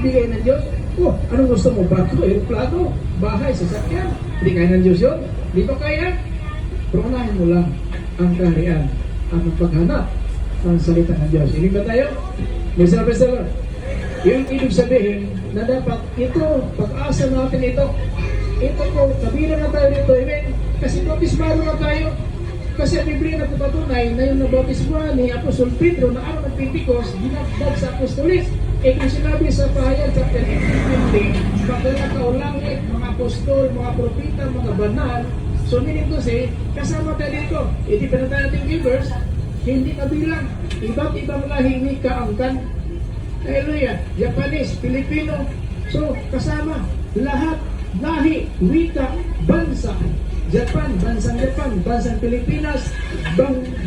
ibigay ng Diyos. Oh, anong gusto mo? Bato, aeroplano, bahay, sasakyan. Hindi kaya ng Diyos yun? Di ba kaya? Pero unahin mo lang ang kaharian, ang paghanap ng salita ng Diyos. Ibig ba tayo? May sabi sa Lord. Yung ibig sabihin na dapat ito, pag-asa natin ito po, kabilang na tayo dito. Amen? Kasi bautismado na tayo. Kasi ang Biblia nagpapatunay na yung nabautismuhan ni Apostol Pedro na araw ng Pentecost, dinagdag sa apostolis. Eh kung sinabi sa Pahayag chapter 18, paglalakaw langit, mga apostol, mga propita, mga banal, so meaning to say, kasama tayo dito. Hindi pa na tayo ating givers, hindi kabilang. Iba't ibang lahi ni kaangkan. Hallelujah. Japanese, Filipino. So, kasama. Lahat. Lahi, wika, bansa. Japan, bansang Pilipinas,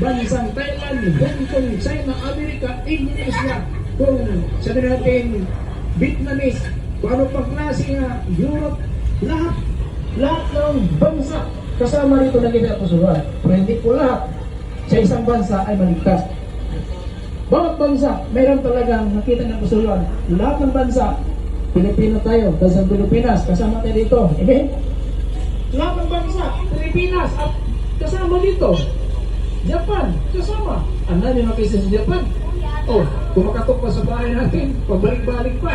bansang Thailand, Hong Kong, China, Amerika, Indonesia. Kung sabi natin, Vietnamese, kung ano pang klase nga, Europe, lahat ng bansa. Kasama rito na kita apostolwan. Pero hindi po lahat sa isang bansa ay maligtas. Bawat bansa, mayroon talagang nakita ng apostolwan. Lahat ng bansa, Pilipino tayo, bansang Pilipinas, kasama tayo dito. Amen? Lahat ng bansa, Pilipinas, at kasama dito. Japan, kasama. Ang dami mga cases sa Japan. Oh, kung makatok pa sa bahay natin, pabalik-balik pa.